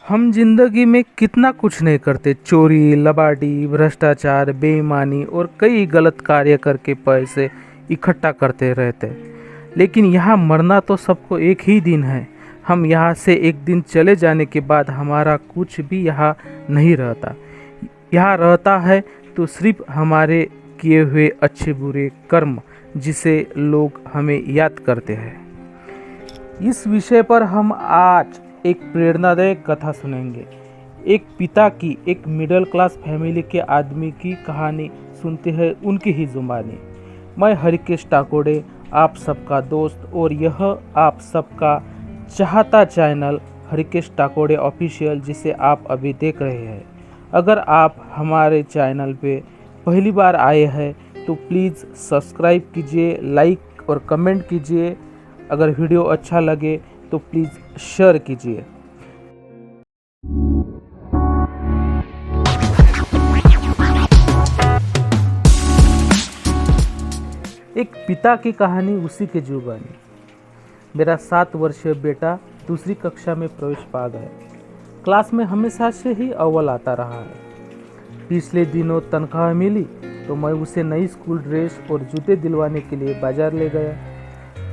हम जिंदगी में कितना कुछ नहीं करते, चोरी, लबाड़ी, भ्रष्टाचार, बेईमानी और कई गलत कार्य करके पैसे इकट्ठा करते रहते। लेकिन यहाँ मरना तो सबको एक ही दिन है। हम यहाँ से एक दिन चले जाने के बाद हमारा कुछ भी यहाँ नहीं रहता। यहाँ रहता है तो सिर्फ हमारे किए हुए अच्छे बुरे कर्म, जिसे लोग हमें याद करते हैं। इस विषय पर हम आज एक प्रेरणादायक कथा सुनेंगे। एक पिता की एक मिडिल क्लास फैमिली के आदमी की कहानी सुनते हैं उनकी ही जुबानी। मैं हरिकेश टाकोड़े, आप सबका दोस्त, और यह आप सबका चाहता चैनल हरिकेश टाकोड़े ऑफिशियल, जिसे आप अभी देख रहे हैं। अगर आप हमारे चैनल पे पहली बार आए हैं तो प्लीज़ सब्सक्राइब कीजिए, लाइक और कमेंट कीजिए। अगर वीडियो अच्छा लगे तो प्लीज़ शेयर कीजिए। एक पिता की कहानी, उसी के जुबानी। मेरा 7 वर्षीय बेटा दूसरी कक्षा में प्रवेश पा गया। क्लास में हमेशा से ही अव्वल आता रहा है। पिछले दिनों तनख्वाह मिली तो मैं उसे नई स्कूल ड्रेस और जूते दिलवाने के लिए बाजार ले गया।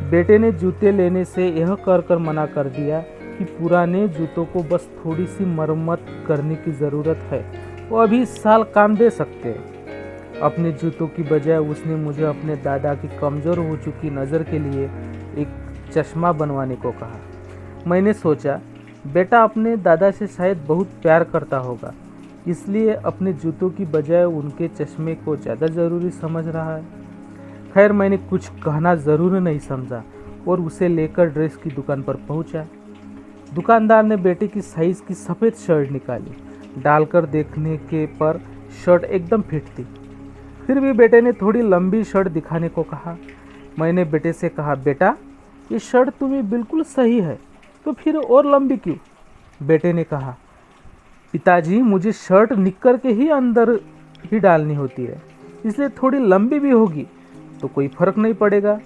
बेटे ने जूते लेने से यह कर मना कर दिया कि पुराने जूतों को बस थोड़ी सी मरम्मत करने की ज़रूरत है, वो अभी इस साल काम दे सकते हैं। अपने जूतों की बजाय उसने मुझे अपने दादा की कमज़ोर हो चुकी नज़र के लिए एक चश्मा बनवाने को कहा। मैंने सोचा बेटा अपने दादा से शायद बहुत प्यार करता होगा, इसलिए अपने जूतों की बजाय उनके चश्मे को ज़्यादा ज़रूरी समझ रहा है। खैर, मैंने कुछ कहना ज़रूर नहीं समझा और उसे लेकर ड्रेस की दुकान पर पहुंचा। दुकानदार ने बेटे की साइज़ की सफ़ेद शर्ट निकाली। डालकर देखने के पर शर्ट एकदम फिट थी। फिर भी बेटे ने थोड़ी लंबी शर्ट दिखाने को कहा। मैंने बेटे से कहा, बेटा ये शर्ट तुम्हें बिल्कुल सही है, तो फिर और लंबी क्यों? बेटे ने कहा, पिताजी मुझे शर्ट निक्कर के ही अंदर ही डालनी होती है, इसलिए थोड़ी लंबी भी होगी तो कोई फ़र्क नहीं पड़ेगा।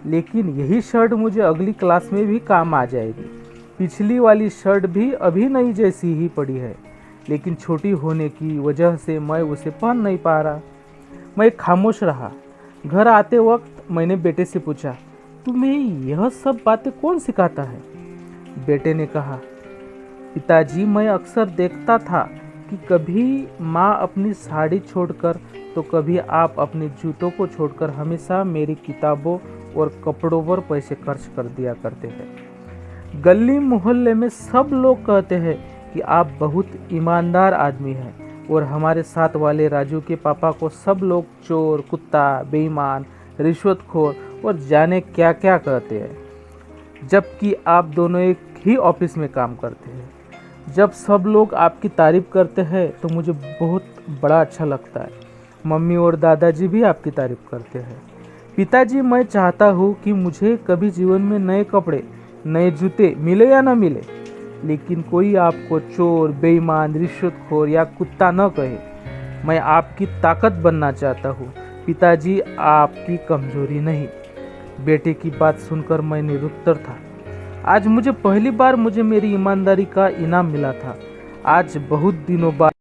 लेकिन यही शर्ट मुझे अगली क्लास में भी काम आ जाएगी। पिछली वाली शर्ट भी अभी नई जैसी ही पड़ी है, लेकिन छोटी होने की वजह से मैं उसे पहन नहीं पा रहा। मैं खामोश रहा। घर आते वक्त मैंने बेटे से पूछा, तुम्हें यह सब बातें कौन सिखाता है? बेटे ने कहा, पिताजी मैं अक्सर देखता था कि कभी माँ अपनी साड़ी छोड़कर तो कभी आप अपने जूतों को छोड़कर हमेशा मेरी किताबों और कपड़ों पर पैसे खर्च कर दिया करते हैं। गली मोहल्ले में सब लोग कहते हैं कि आप बहुत ईमानदार आदमी हैं, और हमारे साथ वाले राजू के पापा को सब लोग चोर, कुत्ता, बेईमान, रिश्वतखोर और जाने क्या क्या कहते हैं, जबकि आप दोनों एक ही ऑफिस में काम करते हैं। जब सब लोग आपकी तारीफ़ करते हैं तो मुझे बहुत बड़ा अच्छा लगता है। मम्मी और दादाजी भी आपकी तारीफ़ करते हैं। पिताजी मैं चाहता हूँ कि मुझे कभी जीवन में नए कपड़े, नए जूते मिले या ना मिले, लेकिन कोई आपको चोर, बेईमान, रिश्वतखोर या कुत्ता न कहे। मैं आपकी ताकत बनना चाहता हूँ पिताजी, आपकी कमजोरी नहीं। बेटे की बात सुनकर मैं निरुत्तर था। आज मुझे पहली बार मेरी ईमानदारी का इनाम मिला था। आज बहुत दिनों बाद